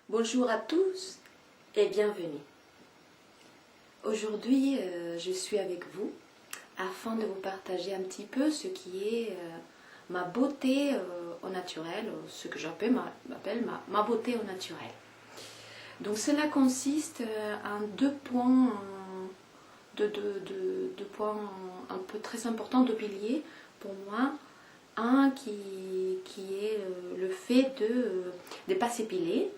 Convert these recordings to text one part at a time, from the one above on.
Bonjour à tous et bienvenue. Aujourd'hui, je suis avec vous afin de vous partager un petit peu ce qui est ma beauté au naturel, ce que j'appelle ma beauté au naturel. Donc cela consiste en deux points, deux points un peu très importants, deux piliers pour moi. Un qui est le fait de ne pas s'épiler,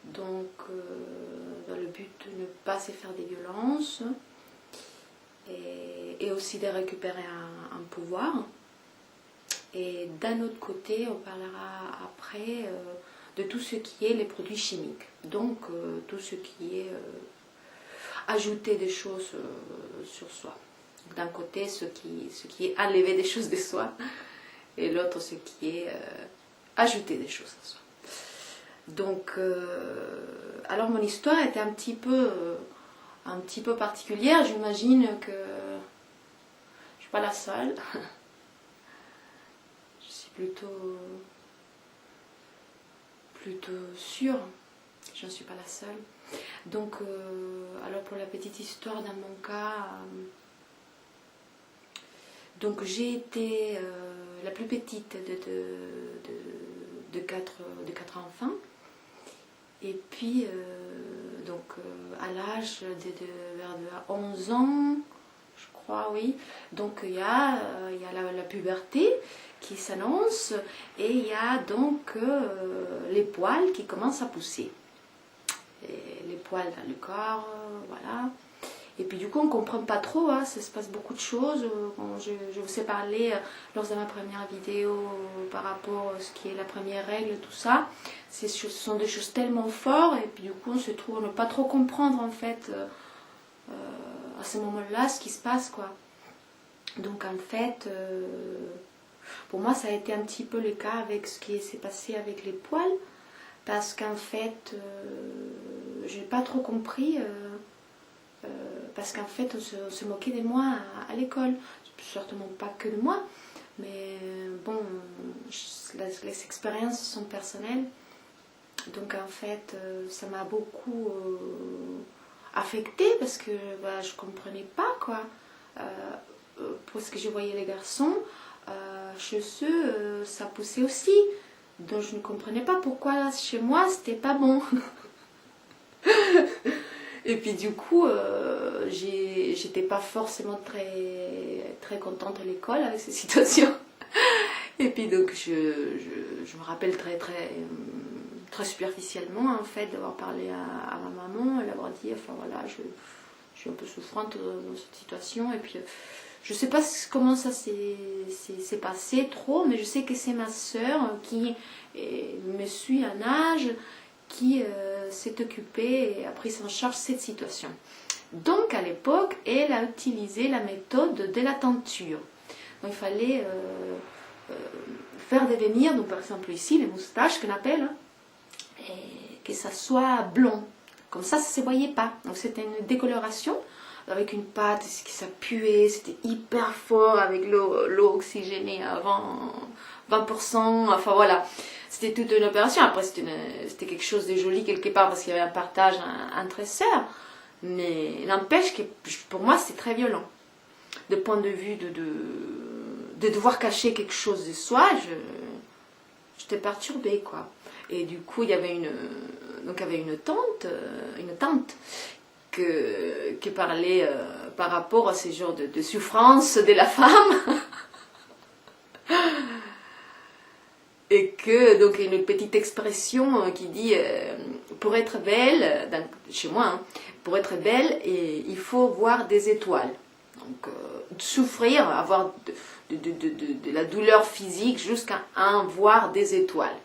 donc dans le but de ne pas se faire des violences et aussi de récupérer un pouvoir. Et d'un autre côté, on parlera après de tout ce qui est les produits chimiques, donc tout ce qui est ajouter des choses sur soi. D'un côté, ce qui est enlever des choses de soi, et l'autre ce qui est ajouter des choses à soi. Donc, alors mon histoire était un petit peu particulière. J'imagine que je suis pas la seule. Je suis plutôt sûre que je ne suis pas la seule. Donc, alors pour la petite histoire, dans mon cas, donc j'ai été la plus petite de quatre enfants. Et puis, à l'âge vers 11 ans, je crois, oui. Donc, il y a la puberté qui s'annonce et il y a donc les poils qui commencent à pousser. Et les poils dans le corps, voilà. Et puis du coup, on ne comprend pas trop, hein, ça se passe beaucoup de choses. Je vous ai parlé lors de ma première vidéo par rapport à ce qui est la première règle, tout ça. Ce sont des choses tellement fortes et puis du coup, on se trouve à ne pas trop comprendre en fait à ce moment-là ce qui se passe, quoi. Donc en fait, pour moi, ça a été un petit peu le cas avec ce qui s'est passé avec les poils parce qu'en fait, je n'ai pas trop compris. Parce qu'en fait on se moquait de moi à l'école, certainement pas que de moi, mais bon, les expériences sont personnelles, donc en fait ça m'a beaucoup affectée parce que je comprenais pas quoi, parce que je voyais les garçons, chez eux ça poussait aussi, donc je ne comprenais pas pourquoi chez moi c'était pas bon. Et puis du coup, j'étais pas forcément très contente à l'école avec ces situations. Et puis donc je me rappelle très superficiellement en fait d'avoir parlé à ma maman, elle avoir dit, enfin voilà, je suis un peu souffrante dans cette situation. Et puis je sais pas comment ça s'est passé trop, mais je sais que c'est ma soeur qui me suit en âge, qui s'est occupée et a pris en charge cette situation. Donc à l'époque, elle a utilisé la méthode de la teinture. Donc il fallait faire devenir, donc par exemple ici, les moustaches qu'on appelle, hein, et que ça soit blond. Comme ça ne se voyait pas. Donc c'était une décoloration avec une pâte, ça puait, c'était hyper fort avec l'eau oxygénée à 20%, enfin voilà. C'était toute une opération. Après, c'était quelque chose de joli quelque part parce qu'il y avait un partage entre sœurs. Mais n'empêche que pour moi, c'est très violent. De point de vue de devoir cacher quelque chose de soi, j'étais perturbée, quoi. Et du coup, il y avait une tante qui parlait par rapport à ces genres de souffrances de la femme. Et que, donc, une petite expression qui dit pour être belle, chez moi, hein, pour être belle, il faut voir des étoiles. Donc, souffrir, avoir de la douleur physique jusqu'à voir des étoiles.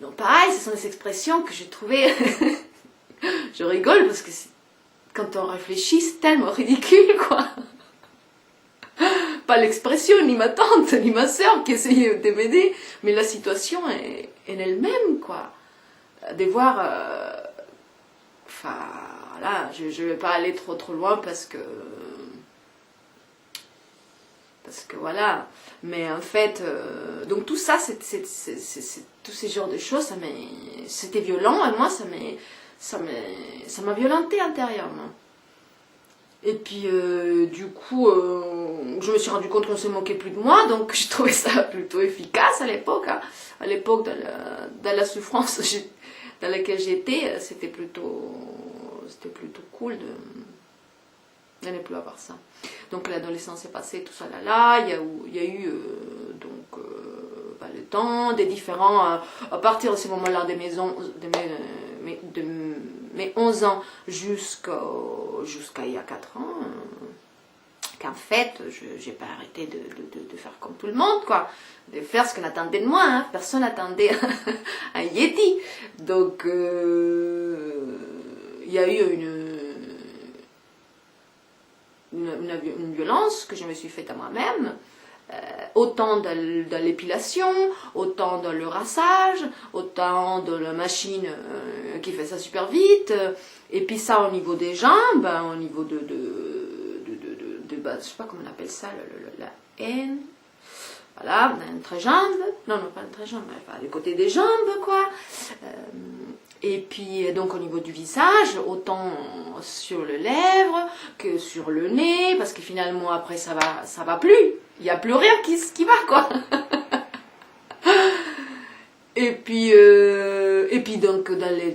Donc, pareil, ce sont des expressions que j'ai trouvées. Je rigole parce que quand on réfléchit, c'est tellement ridicule, quoi. Pas l'expression, ni ma tante, ni ma soeur qui essayait de m'aider, mais la situation est elle-même, quoi. De voir... Enfin, là, je ne vais pas aller trop loin parce que... Parce que voilà, mais en fait, donc tout ça, tous ces genres de choses, c'était violent et moi, ça m'a violenté intérieurement. Et puis, du coup, je me suis rendu compte qu'on se moquait plus de moi, donc je trouvais ça plutôt efficace à l'époque. Hein. À l'époque, dans la souffrance dans laquelle j'étais, c'était plutôt cool de ne plus avoir ça. Donc l'adolescence est passée, tout ça là, il y a eu le temps, des différents, à partir de ce moment-là, de mes 11 ans jusqu'à il y a 4 ans, qu'en fait, j'ai pas arrêté de faire comme tout le monde, quoi, de faire ce qu'on attendait de moi, hein. Personne n'attendait un Yeti. Donc, il y a eu une violence que je me suis faite à moi-même, autant dans l'épilation, autant dans le rassage, autant dans la machine qui fait ça super vite, et puis ça au niveau des jambes, au niveau je sais pas comment on appelle ça, la haine, voilà, l'entrejambe, non pas l'entrejambe, mais enfin, du côté des jambes, quoi. Et puis, donc, au niveau du visage, autant sur les lèvres que sur le nez, parce que finalement, après, ça va plus. Il n'y a plus rien qui va, quoi. Et puis, donc, dans les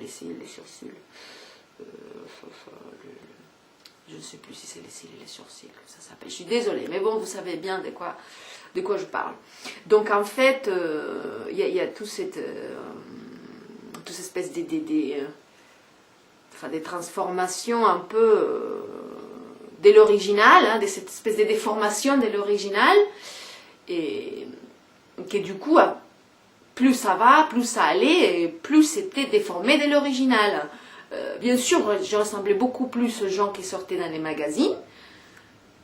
cils, les sourcils. Je ne sais plus si c'est les cils et les sourcils que ça s'appelle. Je suis désolée, mais bon, vous savez bien de quoi je parle. Donc en fait, il y a toute cette espèce des transformations un peu dès l'original, hein, cette espèce de déformation de l'original, et que du coup, plus ça va, plus ça allait, et plus c'était déformé de l'original. Bien sûr, je ressemblais beaucoup plus aux gens qui sortaient dans les magazines,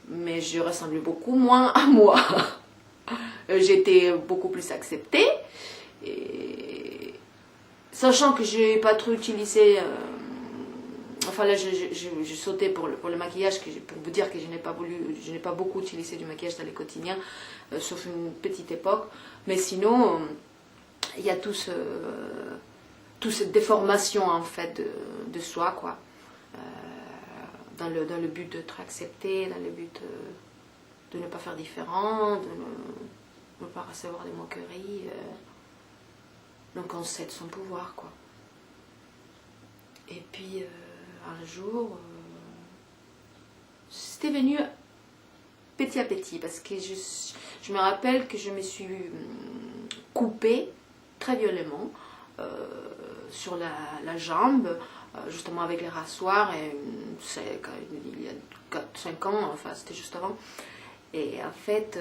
mais je ressemblais beaucoup moins à moi. J'étais beaucoup plus acceptée, et sachant que je n'ai pas trop utilisé, enfin là je sautais pour le maquillage, pour vous dire que je n'ai pas beaucoup utilisé du maquillage dans les quotidiens, sauf une petite époque, mais sinon il y a toute cette déformation en fait de soi, quoi, dans le but d'être accepté, dans le but de ne pas faire différent, de ne pas recevoir des moqueries. Donc on cède son pouvoir, quoi. Et puis un jour, c'était venu petit à petit, parce que je me rappelle que je me suis coupée très violemment sur la jambe, justement avec les rassoirs, et il y a 4-5 ans, enfin c'était juste avant. Et en fait,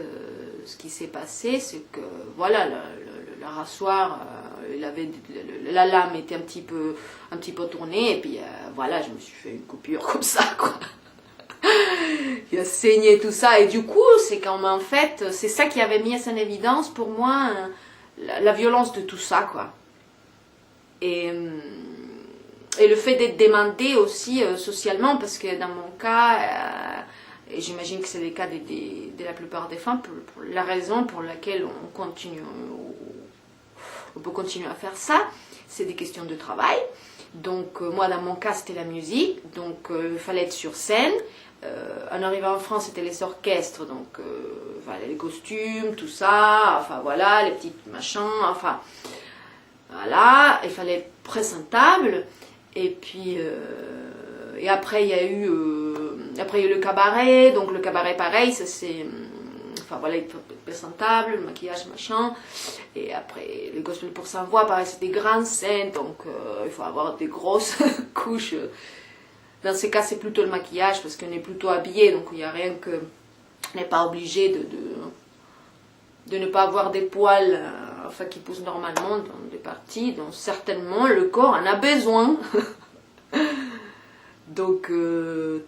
ce qui s'est passé, c'est que voilà, le rassoir, la lame était un petit peu tournée, et puis voilà, je me suis fait une coupure comme ça, quoi. Il a saigné tout ça, et du coup, c'est comme en fait, c'est ça qui avait mis en évidence pour moi la violence de tout ça, quoi. Et le fait d'être demandé aussi socialement, parce que dans mon cas, et j'imagine que c'est le cas de la plupart des femmes, pour la raison pour laquelle on peut continuer à faire ça, c'est des questions de travail. Donc moi dans mon cas c'était la musique, donc il fallait être sur scène. En arrivant en France c'était les orchestres, donc voilà, les costumes, tout ça, enfin voilà, les petits machins, enfin voilà, il fallait être présentable. Et puis et après il y a eu le cabaret, donc le cabaret pareil, ça c'est, enfin voilà, il faut être présentable, le maquillage machin, et après le gospel pour sa voix, pareil, c'est des grandes scènes, donc il faut avoir des grosses couches. Dans ces cas c'est plutôt le maquillage, parce qu'on est plutôt habillé, donc il n'y a rien que, on n'est pas obligé de ne pas avoir des poils enfin, qui poussent normalement dans des parties dont certainement le corps en a besoin. Donc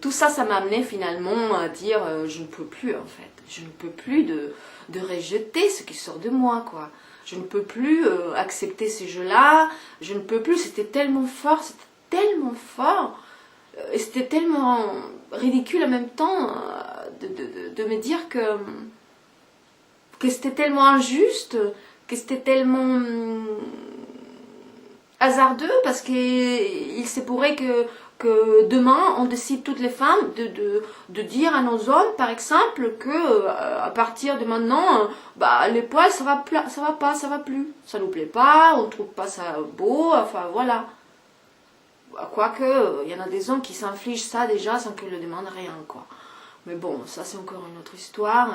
tout ça, ça m'a amené finalement à dire je ne peux plus en fait. Je ne peux plus de rejeter ce qui sort de moi, quoi. Je ne peux plus accepter ces jeux-là. Je ne peux plus, c'était tellement fort, Et c'était tellement ridicule en même temps de me dire que c'était tellement injuste, que c'était tellement hasardeux, parce qu'il se pourrait que demain on décide toutes les femmes de dire à nos hommes par exemple que à partir de maintenant les poils ça va pas, ça va plus, ça nous plaît pas, on trouve pas ça beau, enfin voilà. Quoique il y en a des hommes qui s'infligent ça déjà sans qu'ils ne demandent rien quoi. Mais bon, ça c'est encore une autre histoire.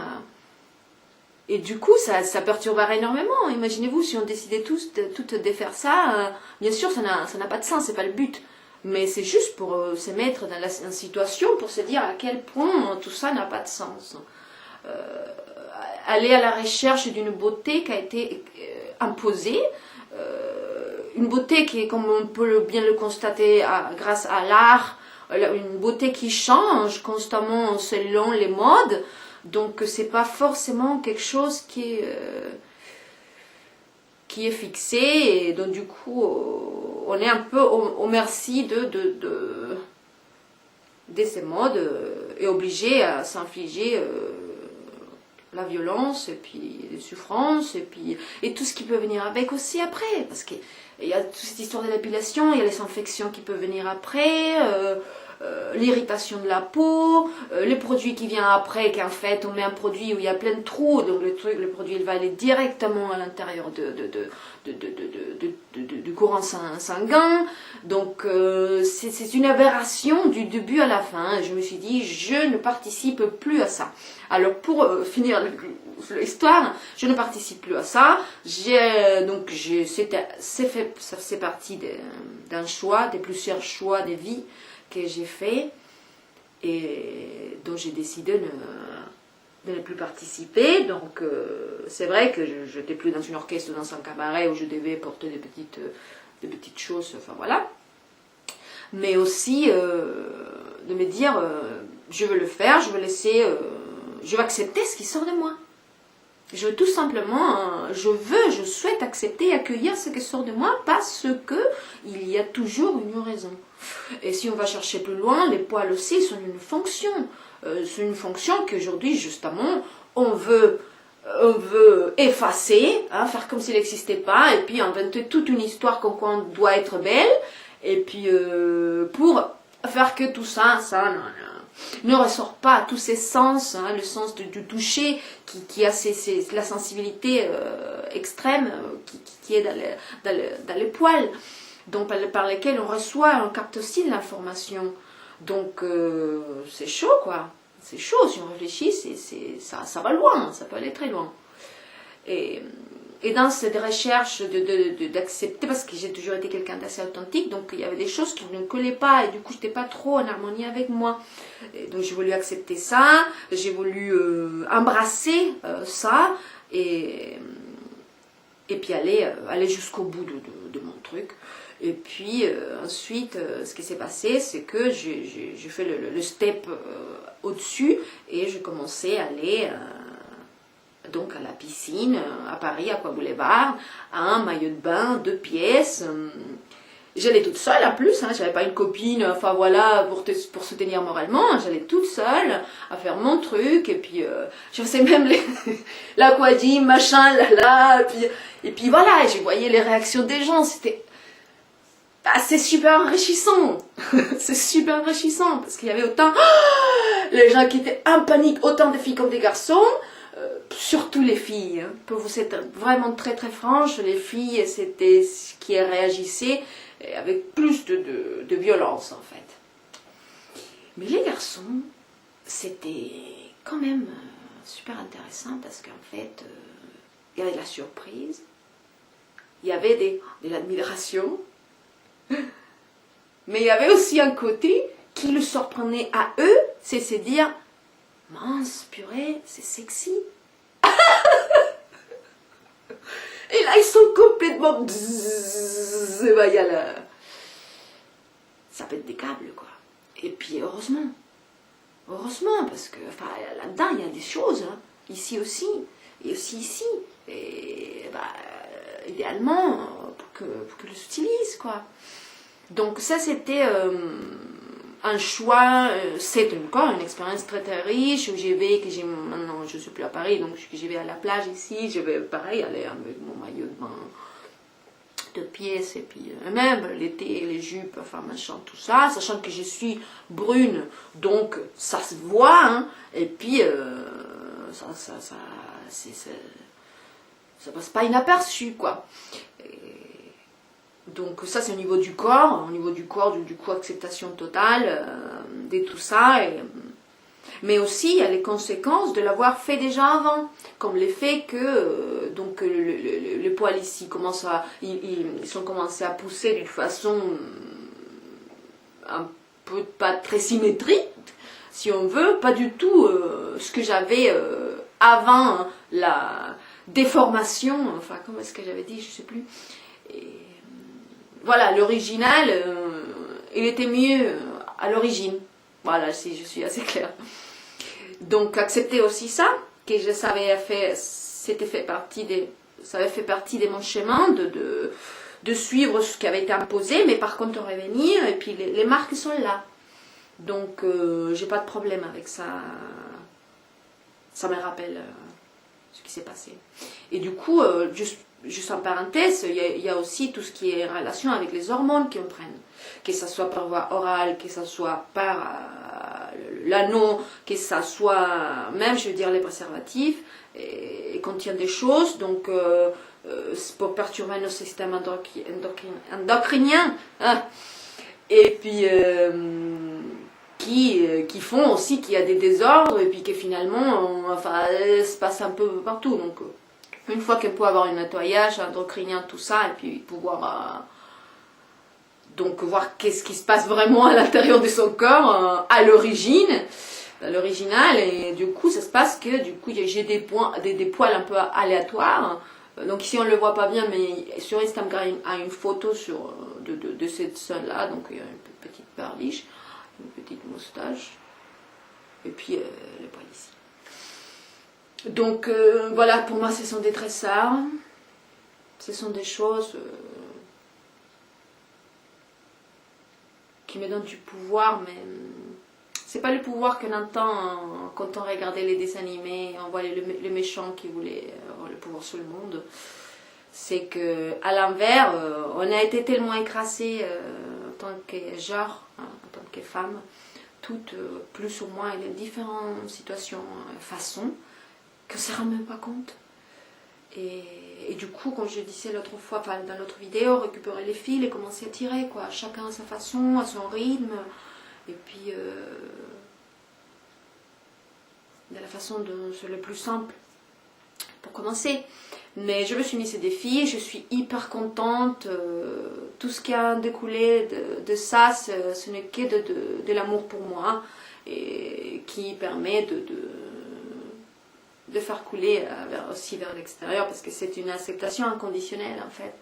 Et du coup, ça perturberait énormément. Imaginez-vous si on décidait toutes de faire ça. Bien sûr, ça n'a pas de sens, c'est pas le but. Mais c'est juste pour se mettre dans la situation, pour se dire à quel point tout ça n'a pas de sens. Aller à la recherche d'une beauté qui a été imposée. Une beauté qui est, comme on peut bien le constater grâce à l'art, une beauté qui change constamment selon les modes. Donc c'est pas forcément quelque chose qui est fixé, et donc du coup on est un peu au merci de ces modes et obligé à s'infliger la violence et puis les souffrances et tout ce qui peut venir avec aussi après, parce qu'il y a toute cette histoire de l'épilation, il y a les infections qui peuvent venir après, l'irritation de la peau, les produits qui viennent après, qu'en fait on met un produit où il y a plein de trous, donc le produit il va aller directement à l'intérieur du courant sanguin, donc c'est une aberration du début à la fin. Je me suis dit, je ne participe plus à ça. Alors pour finir l'histoire, je ne participe plus à ça. C'est parti d'un choix, des plusieurs choix de vie que j'ai fait et dont j'ai décidé de ne plus participer. Donc c'est vrai que je n'étais plus dans une orchestre, dans un cabaret où je devais porter des petites choses, enfin voilà. Mais aussi de me dire, je veux le faire, je veux laisser, je veux accepter ce qui sort de moi. Je veux tout simplement, je souhaite accepter et accueillir ce qui sort de moi parce que il y a toujours une raison. Et si on va chercher plus loin, les poils aussi sont une fonction. C'est une fonction qu'aujourd'hui, justement, on veut effacer, faire comme s'il n'existait pas, et puis inventer toute une histoire comme quoi on doit être belle, et puis pour faire que tout ça ne ressort pas, tous ces sens, le sens du toucher qui a la sensibilité extrême qui est dans les poils, donc par lesquels on reçoit, on capte aussi de l'information. Donc c'est chaud quoi, c'est chaud si on réfléchit, ça va loin, ça peut aller très loin. Et dans cette recherche d'accepter, parce que j'ai toujours été quelqu'un d'assez authentique, donc il y avait des choses qui ne collaient pas, et du coup je n'étais pas trop en harmonie avec moi. Et donc j'ai voulu accepter ça, j'ai voulu embrasser ça, et puis aller jusqu'au bout de mon truc. Et puis ensuite, ce qui s'est passé, c'est que j'ai fait le step au-dessus, et j'ai commencé à aller donc à la piscine, à Paris, à Boulevard, à un maillot de bain, 2 pièces. J'allais toute seule en plus, j'avais pas une copine, enfin voilà, pour soutenir moralement, j'allais toute seule à faire mon truc, et puis je faisais même l'aquagym, machin, et puis voilà, je voyais les réactions des gens, c'est super enrichissant, c'est super enrichissant, parce qu'il y avait autant, les gens qui étaient en panique, autant de filles comme des garçons, surtout les filles, pour vous être vraiment très très franche, les filles c'était ce qui réagissait avec plus de violence en fait. Mais les garçons, c'était quand même super intéressant parce qu'en fait, il y avait de la surprise, il y avait de l'admiration, mais il y avait aussi un côté qui le surprenait à eux, c'est se dire, mince purée, c'est sexy. Et là, ils sont complètement... Et ben, ça pète des câbles, quoi. Et puis, heureusement, parce que là-dedans, il y a des choses, ici aussi, et aussi ici. Et idéalement, pour que je l'utilise, quoi. Donc ça, c'était un choix, c'est encore une expérience très très riche où maintenant je suis plus à Paris, donc j'y vais à la plage ici, je vais pareil aller avec mon maillot de bain de pièces, et puis même l'été, les jupes, enfin machin, tout ça, sachant que je suis brune, donc ça se voit, hein, et puis ça passe pas inaperçu, quoi. Donc ça c'est au niveau du corps, du coup acceptation totale de tout ça, mais aussi il y a les conséquences de l'avoir fait déjà avant, comme l'effet que donc les poils ici ils sont commencés à pousser d'une façon un peu pas très symétrique, si on veut, pas du tout ce que j'avais avant, hein, la déformation, enfin comment est-ce que j'avais dit, je sais plus. Et, voilà, l'original, il était mieux à l'origine. Voilà, si je suis assez claire. Donc, accepter aussi ça, que ça avait fait partie de mon chemin, de suivre ce qui avait été imposé, mais par contre revenir, et puis les marques sont là. Donc, j'ai pas de problème avec ça. Ça me rappelle ce qui s'est passé. Et du coup, juste en parenthèse, il y a aussi tout ce qui est relation avec les hormones qu'on prenne. Que ça soit par voie orale, que ça soit par l'anneau, que ça soit même, je veux dire, les préservatifs, et contiennent des choses, donc pour perturber nos systèmes endocriniens, hein, et puis qui font aussi qu'il y a des désordres, et puis que finalement, enfin, se passe un peu partout. Donc, une fois qu'elle peut avoir un nettoyage endocrinien, tout ça, et puis pouvoir donc voir qu'est-ce qui se passe vraiment à l'intérieur de son corps, à l'original, et du coup, ça se passe que du coup, j'ai des poils un peu aléatoires. Donc ici, on ne le voit pas bien, mais sur Instagram, il y a une photo de cette zone-là, donc il y a une petite barbiche, une petite moustache, et puis les poils ici. Donc voilà, pour moi ce sont des tressards, ce sont des choses qui me donnent du pouvoir, mais c'est pas le pouvoir qu'on entend quand on regardait les dessins animés, on voit les méchants qui voulaient avoir le pouvoir sur le monde. C'est que à l'inverse, on a été tellement écrasés en tant que genre, hein, en tant que femme, toutes plus ou moins il y a différentes situations, façons, que ça ne rend même pas compte. Et du coup, comme je disais l'autre fois, enfin, dans l'autre vidéo, récupérer les fils et commencer à tirer, quoi, chacun à sa façon, à son rythme, et puis de la façon de c'est le plus simple pour commencer. Mais je me suis mis ces défis, je suis hyper contente, tout ce qui a découlé de ça, ce n'est que de l'amour pour moi, et qui permet de faire couler aussi vers l'extérieur, parce que c'est une acceptation inconditionnelle en fait.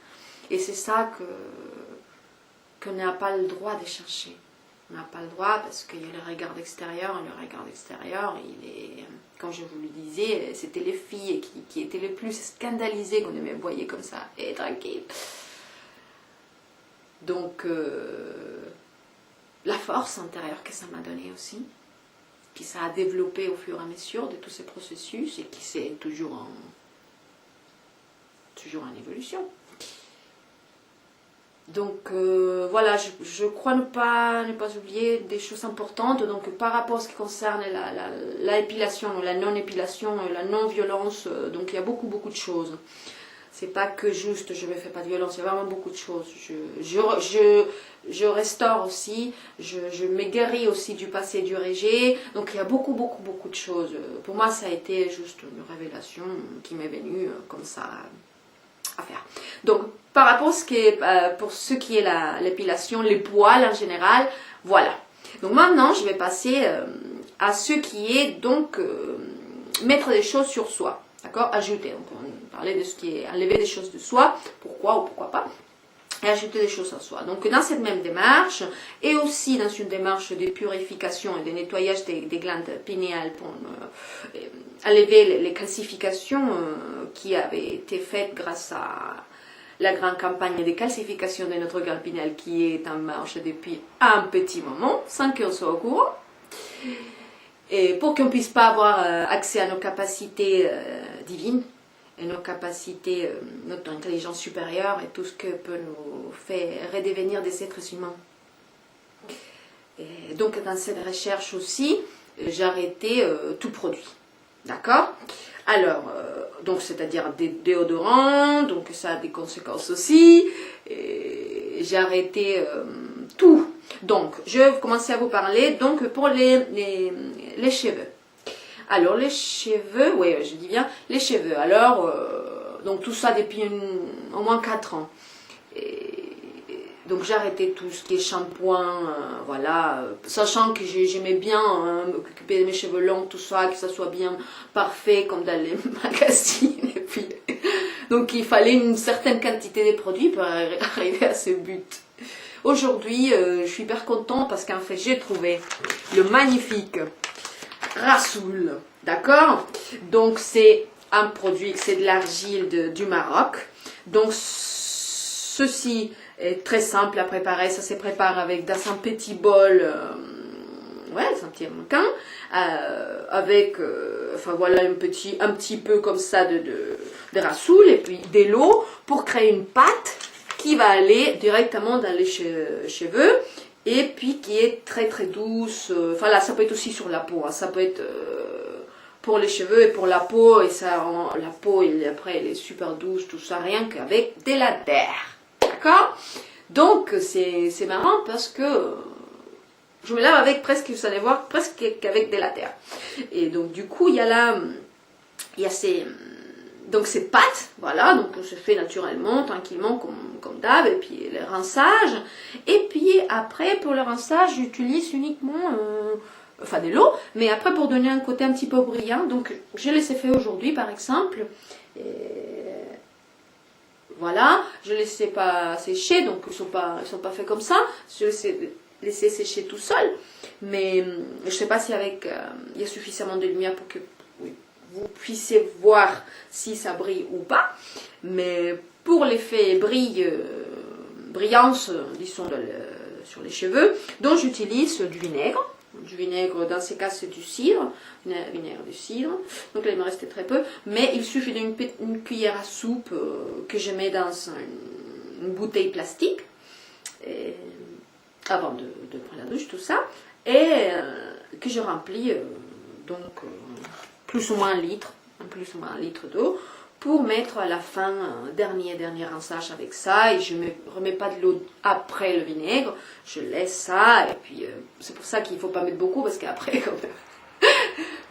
Et c'est ça qu'on n'a pas le droit de chercher. On n'a pas le droit parce qu'il y a le regard extérieur, et le regard extérieur, il est, comme je vous le disais, c'était les filles qui étaient les plus scandalisées qu'on me voyait comme ça, et tranquille. Donc, la force intérieure que ça m'a donnée aussi, qui ça a développé au fur et à mesure de tous ces processus, et qui c'est toujours en évolution. Donc voilà, je crois ne pas oublier des choses importantes. Donc par rapport à ce qui concerne la épilation, la non-épilation, la non-violence, donc il y a beaucoup de choses. C'est pas que juste je ne fais pas de violence, il y a vraiment beaucoup de choses. Je restaure aussi, je me guéris aussi du passé du rejet. Donc il y a beaucoup de choses. Pour moi, ça a été juste une révélation qui m'est venue comme ça à faire. Donc par rapport à pour ce qui est l'épilation, les poils en général, voilà. Donc maintenant, je vais passer à ce qui est donc mettre des choses sur soi. D'accord? Ajouter. Donc, on parlait de ce qui est enlever des choses de soi, pourquoi ou pourquoi pas, et ajouter des choses à soi. Donc, dans cette même démarche, et aussi dans une démarche de purification et de nettoyage des glandes pinéales pour enlever les calcifications qui avaient été faites grâce à la grande campagne de calcification de notre glande pinelle qui est en marche depuis un petit moment, sans qu'on soit au courant. Et pour qu'on ne puisse pas avoir accès à nos capacités divines, et nos capacités, notre intelligence supérieure et tout ce que peut nous faire redevenir des êtres humains. Et donc dans cette recherche aussi, j'ai arrêté tout produit. D'accord? Alors, donc c'est-à-dire des déodorants, donc ça a des conséquences aussi. J'ai arrêté tout. Donc, je vais commencer à vous parler donc pour les cheveux. Alors, les cheveux, oui, je dis bien, les cheveux. Alors, donc tout ça depuis au moins 4 ans. Donc, j'ai arrêté tout ce qui est shampoing, voilà. Sachant que j'aimais bien m'occuper de mes cheveux longs, tout ça, que ça soit bien parfait, comme dans les magazines. Et puis, donc, il fallait une certaine quantité de produits pour arriver à ce but. Aujourd'hui, je suis hyper contente parce qu'en fait, j'ai trouvé le magnifique Rassoul, d'accord? Donc, c'est un produit, c'est de l'argile du Maroc. Donc, ceci est très simple à préparer. Ça se prépare avec dans un petit bol, ouais, c'est un petit mannequin, avec, enfin voilà, un petit peu comme ça de Rassoul et puis de l'eau pour créer une pâte qui va aller directement dans les cheveux et puis qui est très très douce. Enfin là, ça peut être aussi sur la peau, hein. Ça peut être pour les cheveux et pour la peau, et ça, la peau, après, elle est super douce, tout ça, rien qu'avec de la terre. D'accord? Donc, c'est marrant parce que je me lave avec presque, vous allez voir, presque qu'avec de la terre. Et donc, du coup, il y a ces pâtes, voilà, donc on se fait naturellement, tranquillement, comme d'hab, et puis le rinçage. Et puis après, pour le rinçage, j'utilise uniquement, enfin de l'eau, mais après pour donner un côté un petit peu brillant, donc je les ai fait aujourd'hui par exemple. Et voilà, je ne les laisse pas sécher, donc ils sont pas faits comme ça, je les ai laissés sécher tout seul, mais je ne sais pas si avec, il y a suffisamment de lumière pour que vous puissiez voir si ça brille ou pas, mais pour l'effet brillance, disons, sur les cheveux, donc j'utilise du vinaigre. Du vinaigre, dans ces cas, c'est du cidre, vinaigre de cidre. Donc là, il me restait très peu, mais il suffit d'une cuillère à soupe que je mets dans une bouteille plastique, avant de prendre la douche, tout ça, et que je remplis, plus ou moins un litre d'eau, pour mettre à la fin un dernier rinçage avec ça, et je ne remets pas de l'eau après le vinaigre, je laisse ça, et puis c'est pour ça qu'il ne faut pas mettre beaucoup, parce qu'après,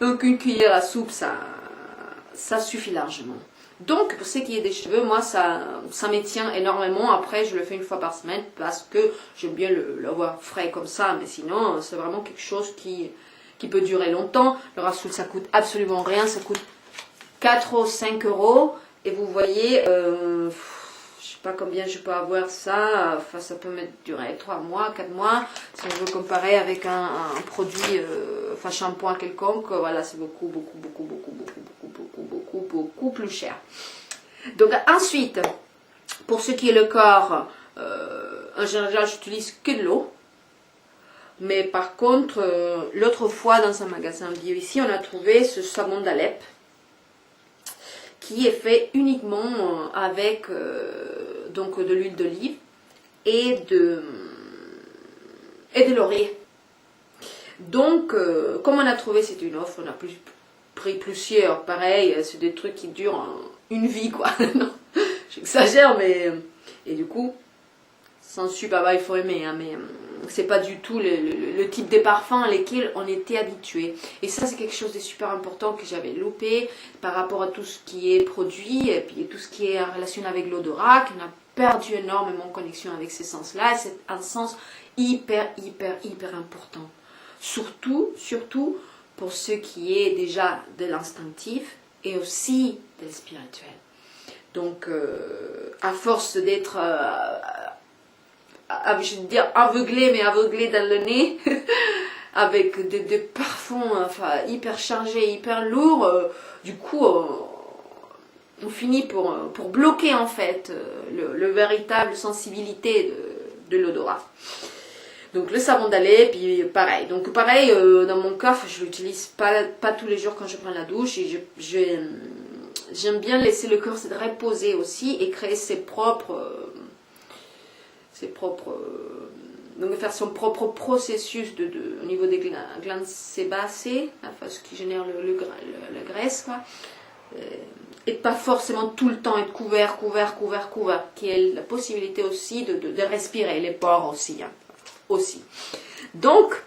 donc une cuillère à soupe, ça suffit largement. Donc pour ce qui est des cheveux, moi ça me tient énormément. Après je le fais une fois par semaine, parce que j'aime bien l'avoir frais comme ça, mais sinon c'est vraiment quelque chose qui peut durer longtemps. Le Rassoul, ça coûte absolument rien, ça coûte 4 ou 5 euros, et vous voyez, je sais pas combien je peux avoir ça, enfin ça peut durer 3 mois, 4 mois, si on veut comparer avec un produit, enfin shampoing quelconque, voilà, c'est beaucoup plus cher. Donc ensuite, pour ce qui est le corps, en général j'utilise que de l'eau. Mais par contre, l'autre fois dans un magasin bio ici, on a trouvé ce savon d'Alep qui est fait uniquement avec donc de l'huile d'olive et de laurier. Donc, comme on a trouvé, c'était une offre, on a pris plusieurs, pareil, c'est des trucs qui durent une vie, quoi. Non, j'exagère, mais... Et du coup, sans super, il faut aimer, hein, mais... c'est pas du tout le type de parfum à lesquels on était habitué. Et ça, c'est quelque chose de super important que j'avais loupé par rapport à tout ce qui est produit et puis tout ce qui est en relation avec l'odorat, qu'on a perdu énormément en connexion avec ces sens-là. C'est un sens hyper important. Surtout pour ce qui est déjà de l'instinctif et aussi de spirituel. Donc, à force d'être... je veux dire aveuglé, mais aveuglé dans le nez, avec des parfums enfin, hyper chargés, hyper lourds, du coup, on finit pour bloquer en fait le véritable sensibilité de l'odorat. Donc le savon d'Alès, puis pareil. Donc pareil, dans mon cas, je l'utilise pas tous les jours quand je prends la douche. Et j'aime bien laisser le corps se reposer aussi et créer ses propres donc faire son propre processus au niveau des glandes sébacées, enfin, ce qui génère la graisse, quoi. Et pas forcément tout le temps être couvert, qui est la possibilité aussi de respirer, les pores aussi, hein, aussi. Donc,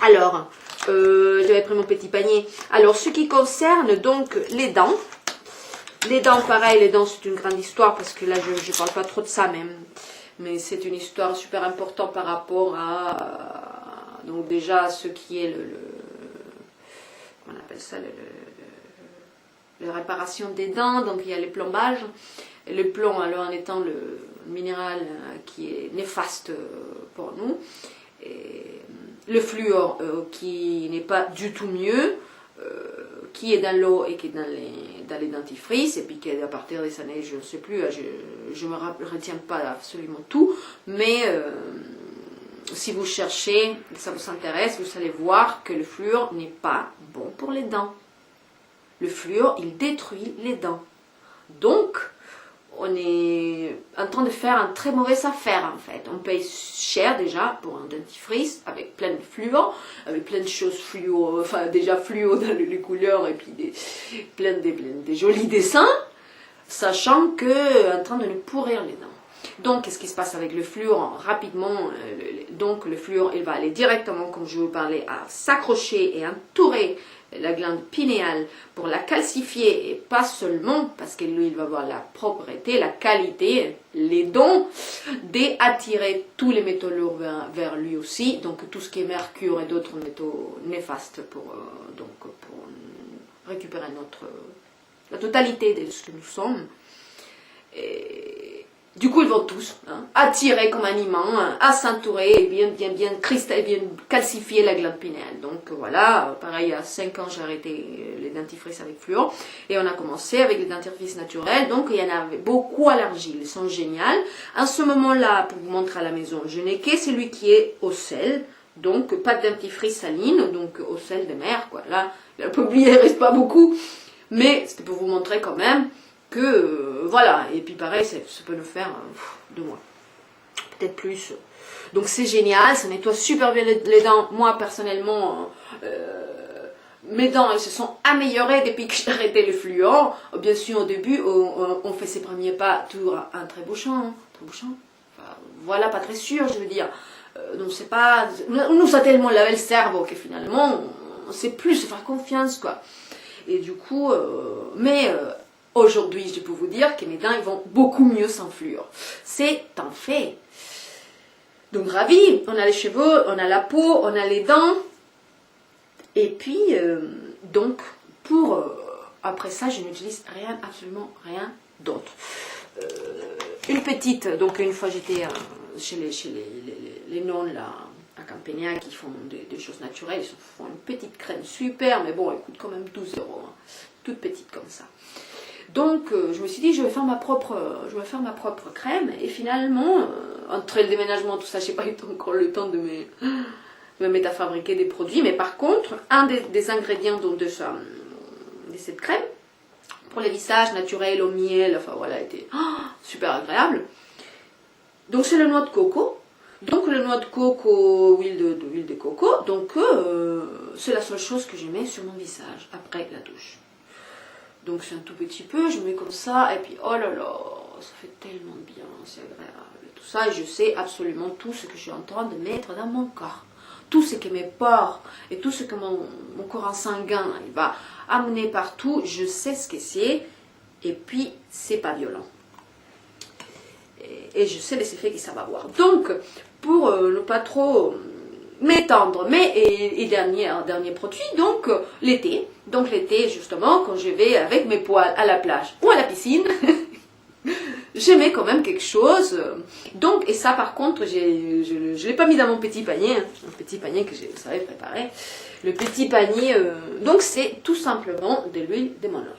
alors, j'avais pris mon petit panier. Alors, ce qui concerne donc les dents, pareil, les dents c'est une grande histoire parce que là je parle pas trop de ça même. Mais c'est une histoire super importante par rapport à donc déjà ce qui est on appelle ça la réparation des dents. Donc il y a les plombages. Et le plomb alors en étant le minéral qui est néfaste pour nous. Et le fluor qui n'est pas du tout mieux, qui est dans l'eau et qui est dans les dentifrices, et puis qui est à partir des années, je ne sais plus, je ne me retiens pas absolument tout, mais si vous cherchez, ça vous intéresse, vous allez voir que le fluor n'est pas bon pour les dents. Le fluor, il détruit les dents. Donc, on est en train de faire une très mauvaise affaire en fait. On paye cher déjà pour un dentifrice avec plein de fluor, avec plein de choses fluo, enfin déjà fluo dans les couleurs et puis plein de jolis dessins, sachant que en train de nous pourrir les dents. Donc qu'est-ce qui se passe avec le fluor rapidement? Donc le fluor il va aller directement, comme je vous parlais, à s'accrocher et entourer la glande pinéale pour la calcifier, et pas seulement parce que lui il va avoir la propreté, la qualité, les dons d'attirer tous les métaux lourds vers lui aussi, donc tout ce qui est mercure et d'autres métaux néfastes pour récupérer la totalité de ce que nous sommes. Et du coup, ils vont tous attirer comme un imant, à s'entourer et bien cristalliser, bien calcifier la glande pinéale. Donc voilà, pareil, à 5 ans, j'ai arrêté les dentifrices avec fluor. Et on a commencé avec les dentifrices naturels. Donc il y en avait beaucoup à l'argile, ils sont géniales. En ce moment-là, pour vous montrer à la maison, je n'ai que celui qui est au sel. Donc pas de dentifrice saline, donc au sel de mer, quoi. Là, il ne reste pas beaucoup. Mais c'était pour vous montrer quand même que voilà, et puis pareil, ça peut nous faire 2 mois, peut-être plus. Donc c'est génial, ça nettoie super bien les dents. Moi personnellement, mes dents elles se sont améliorées depuis que j'ai arrêté le fluor. Bien sûr au début, on fait ses premiers pas toujours un trébuchant, enfin, voilà, pas très sûr, je veux dire. Donc c'est pas, nous a tellement lavé le cerveau que finalement, on sait plus se faire confiance, quoi. Et du coup, aujourd'hui, je peux vous dire que mes dents ils vont beaucoup mieux sans fluor. C'est un fait. Donc ravi, on a les cheveux, on a la peau, on a les dents. Et puis, donc, après ça, je n'utilise rien, absolument rien d'autre. Une petite, donc une fois j'étais chez les nonnes là, à Campenia qui font des choses naturelles, ils font une petite crème super, mais bon, elle coûte quand même 12 €, hein, toute petite comme ça. Donc je me suis dit je vais faire ma propre crème, et finalement entre le déménagement tout ça, j'ai pas eu encore le temps de me mettre à fabriquer des produits, mais par contre un des ingrédients de cette crème pour les visages naturels au miel, enfin voilà, était super agréable. Donc c'est le noix de coco. Donc le noix de coco, huile de coco, donc c'est la seule chose que je mets sur mon visage après la douche. Donc c'est un tout petit peu, je mets comme ça, et puis oh là là, ça fait tellement bien, c'est agréable, et tout ça, et je sais absolument tout ce que je suis en train de mettre dans mon corps. Tout ce que mes pores, et tout ce que mon courant sanguin il va amener partout, je sais ce que c'est, et puis c'est pas violent. Et je sais les effets que ça va avoir. Donc, pour ne pas trop m'étendre, et dernier produit, donc l'été. Donc l'été, justement, quand je vais avec mes poils à la plage ou à la piscine, je mets quand même quelque chose. Donc, et ça par contre, je ne l'ai pas mis dans mon petit panier, hein, un petit panier que je savais préparer. Le petit panier, donc c'est tout simplement de l'huile de manioc.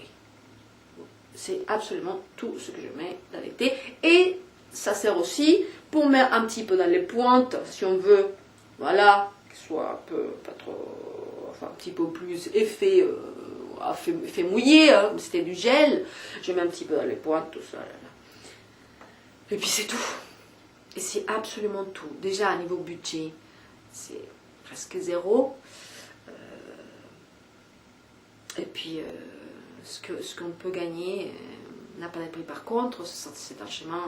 C'est absolument tout ce que je mets dans l'été. Et ça sert aussi pour mettre un petit peu dans les pointes, si on veut, voilà, qu'il soit un peu, pas trop, enfin un petit peu plus effet, effet mouillé, hein, c'était du gel. Je mets un petit peu dans les pointes, tout ça. Là, là. Et puis c'est tout. Et c'est absolument tout. Déjà, à niveau budget, c'est presque zéro. Et puis, ce qu'on peut gagner n'a pas de prix. Par contre, c'est un chemin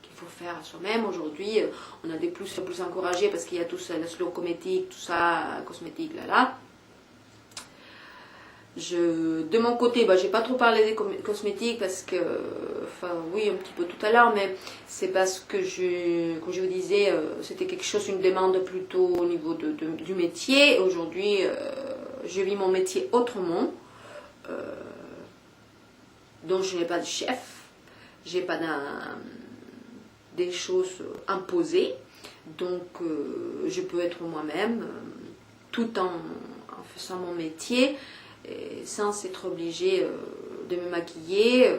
qu'il faut faire soi-même. Aujourd'hui, on a des plus encouragés parce qu'il y a tout ça, la slow cosmétique, tout ça, cosmétique, là. De mon côté, j'ai pas trop parlé des cosmétiques parce que, enfin oui, un petit peu tout à l'heure, mais c'est parce que comme je vous disais, c'était quelque chose, une demande plutôt au niveau du métier. Aujourd'hui, je vis mon métier autrement. Donc je n'ai pas de chef, j'ai pas des choses imposées, donc je peux être moi-même tout en faisant mon métier et sans être obligée de me maquiller.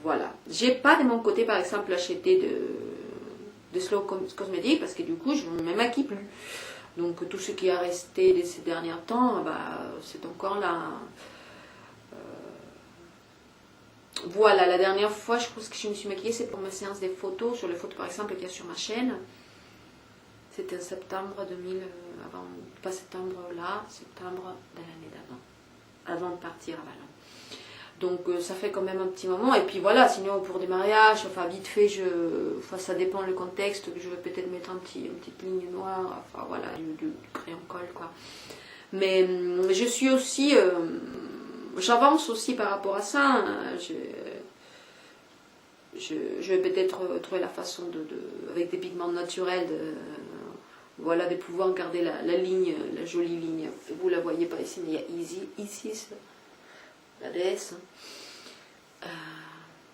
Voilà. J'ai pas de mon côté par exemple acheté de slow cosmétique parce que du coup je ne me maquille plus. Donc tout ce qui a resté de ces derniers temps, c'est encore là. Voilà, la dernière fois, je pense que je me suis maquillée, c'est pour ma séance des photos, sur les photos par exemple qu'il y a sur ma chaîne. C'était en septembre 2000, pas septembre là, septembre de l'année d'avant, avant de partir à Valence. Donc ça fait quand même un petit moment. Et puis voilà, sinon pour des mariages, enfin vite fait, ça dépend le contexte, je vais peut-être mettre une petite ligne noire, enfin voilà, du crayon colle quoi. Mais je suis aussi... j'avance aussi par rapport à ça. Je vais peut-être trouver la façon avec des pigments naturels, de pouvoir garder la ligne, la jolie ligne. Vous la voyez pas ici, mais il y a Isis, la déesse.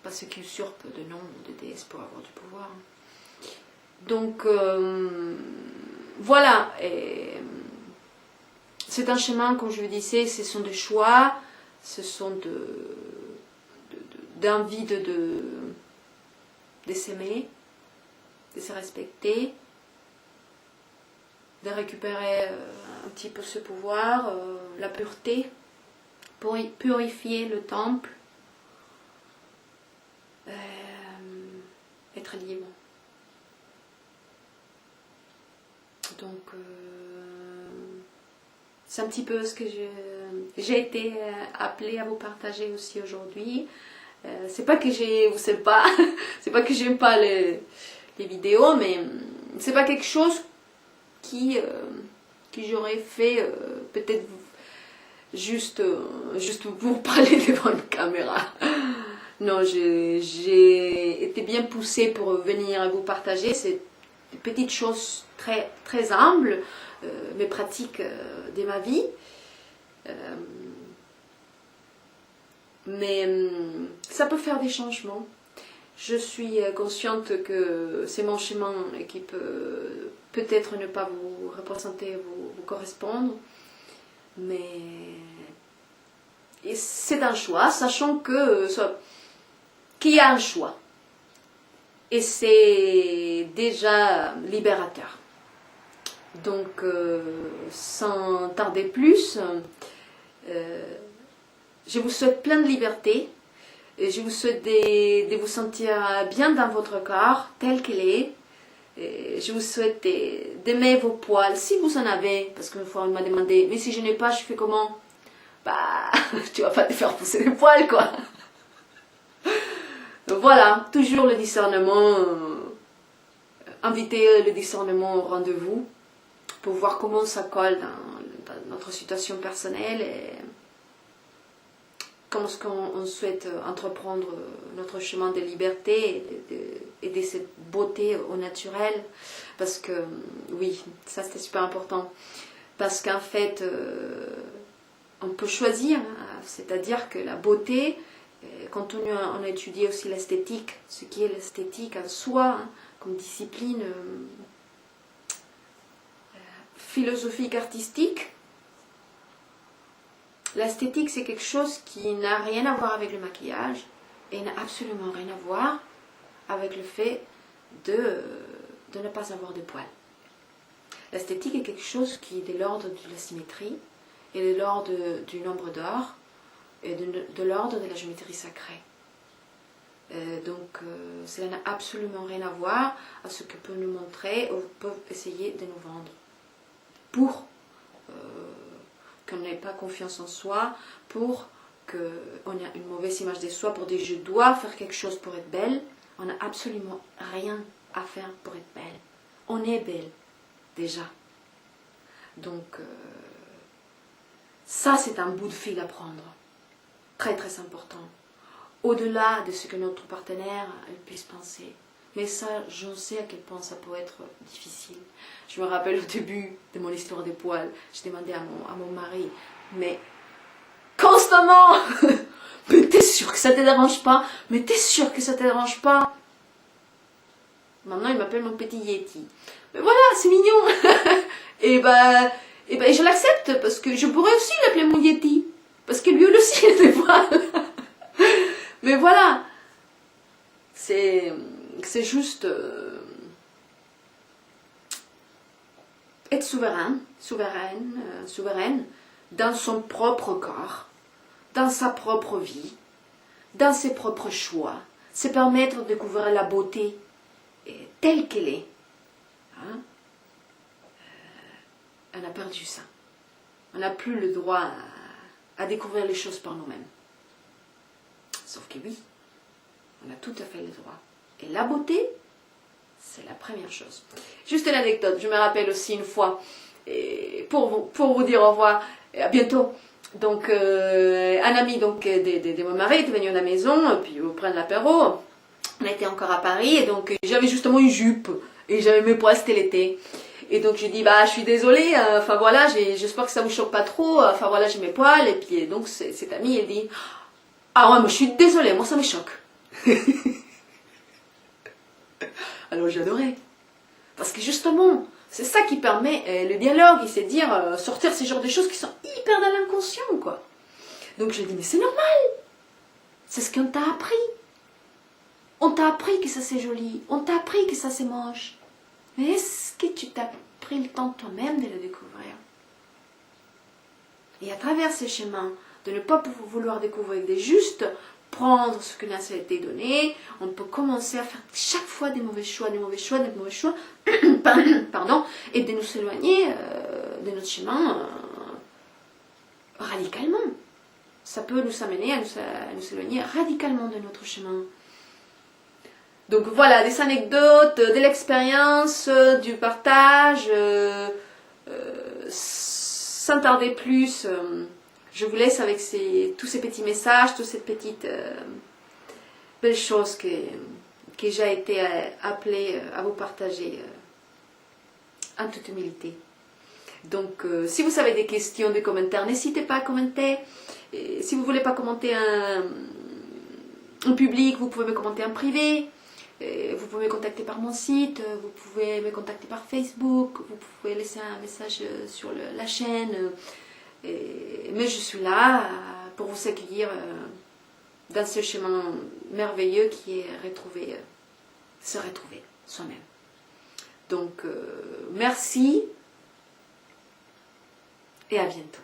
Pas ce qui usurpe de nom de déesse pour avoir du pouvoir. Donc voilà. C'est un chemin, comme je vous disais, ce sont des choix. Ce sont d'envie de s'aimer, de se respecter, de récupérer un petit peu ce pouvoir, la pureté, pour purifier le temple, être libre. Donc, c'est un petit peu ce que j'ai été appelée à vous partager aussi aujourd'hui. C'est pas que c'est pas que j'aime pas les vidéos, mais c'est pas quelque chose qui j'aurais fait peut-être juste pour parler devant une caméra. Non, j'ai été bien poussée pour venir vous partager ces petites choses très, très humbles, mes pratiques de ma vie. Mais ça peut faire des changements. Je suis consciente que c'est mon chemin et qui peut peut-être ne pas vous représenter, vous correspondre. Mais c'est un choix, sachant qu'il y a un choix. Et c'est déjà libérateur. Donc, sans tarder plus, je vous souhaite plein de liberté. Et je vous souhaite de vous sentir bien dans votre corps, tel qu'il est. Et je vous souhaite d'aimer vos poils, si vous en avez. Parce qu'une fois, on m'a demandé, mais si je n'ai pas, je fais comment? Tu vas pas te faire pousser les poils, quoi. Donc voilà, toujours le discernement. Inviter le discernement au rendez-vous pour voir comment ça colle dans notre situation personnelle et comment est-ce qu'on souhaite entreprendre notre chemin de liberté et de cette beauté au naturel. Parce que, oui, ça c'était super important. Parce qu'en fait, on peut choisir, c'est-à-dire que la beauté, quand on a étudié aussi l'esthétique, ce qui est l'esthétique en soi, comme discipline philosophique artistique, L'esthétique, c'est quelque chose qui n'a rien à voir avec le maquillage et n'a absolument rien à voir avec le fait de ne pas avoir de poils. L'esthétique est quelque chose qui est de l'ordre de la symétrie et de l'ordre du nombre d'or et de l'ordre de la géométrie sacrée. Donc cela n'a absolument rien à voir à ce que peut nous montrer ou peuvent essayer de nous vendre pour qu'on n'ait pas confiance en soi, pour qu'on ait une mauvaise image de soi, pour dire je dois faire quelque chose pour être belle. On n'a absolument rien à faire pour être belle. On est belle déjà. Donc ça c'est un bout de fil à prendre, très très important. Au-delà de ce que notre partenaire puisse penser. Mais ça, j'en sais à quel point ça peut être difficile. Je me rappelle au début de mon histoire des poils, je demandais à mon mari, mais constamment, mais t'es sûr que ça te dérange pas? Mais t'es sûr que ça te dérange pas? Maintenant, il m'appelle mon petit Yeti. Mais voilà, c'est mignon. et ben, je l'accepte parce que je pourrais aussi l'appeler mon Yeti. Parce que lui aussi, il a des poils. Mais voilà, c'est juste être souveraine dans son propre corps, dans sa propre vie, dans ses propres choix, se permettre de découvrir la beauté telle qu'elle est. Hein? On a perdu ça. On n'a plus le droit à découvrir les choses par nous-mêmes. Sauf que oui, on a tout à fait le droit. Et la beauté, c'est la première chose. Juste une anecdote, je me rappelle aussi une fois, et pour vous dire au revoir, et à bientôt. Donc, un ami de mon mari était venu à la maison, puis au prendre l'apéro. On était encore à Paris, et donc j'avais justement une jupe, et j'avais mes poils, c'était l'été. Et donc je dis, bah je suis désolée, enfin voilà, j'espère que ça vous choque pas trop, enfin voilà, j'ai mes poils. Et puis donc cet ami, il dit, ah ouais, moi je suis désolée, moi ça me choque. Alors j'adorais. Parce que justement, c'est ça qui permet le dialogue, c'est dire sortir ces genres de choses qui sont hyper dans l'inconscient, quoi. Donc je dis, mais c'est normal. C'est ce qu'on t'a appris. On t'a appris que ça c'est joli, on t'a appris que ça c'est moche. Mais est-ce que tu t'as pris le temps toi-même de le découvrir? Et à travers ces chemins, de ne pas vouloir découvrir, de juste prendre ce que nous a été donné, on peut commencer à faire chaque fois des mauvais choix, pardon, et de nous éloigner de notre chemin radicalement. Ça peut nous amener à nous éloigner radicalement de notre chemin. Donc voilà, des anecdotes, de l'expérience, du partage. Sans tarder plus, je vous laisse avec tous ces petits messages, toutes ces petites belles choses que j'ai été appelée à vous partager en toute humilité. Donc si vous avez des questions, des commentaires, n'hésitez pas à commenter. Et si vous ne voulez pas commenter en public, vous pouvez me commenter en privé. Vous pouvez me contacter par mon site, vous pouvez me contacter par Facebook, vous pouvez laisser un message sur la chaîne. Mais je suis là pour vous accueillir dans ce chemin merveilleux qui est se retrouver soi-même. Donc merci et à bientôt.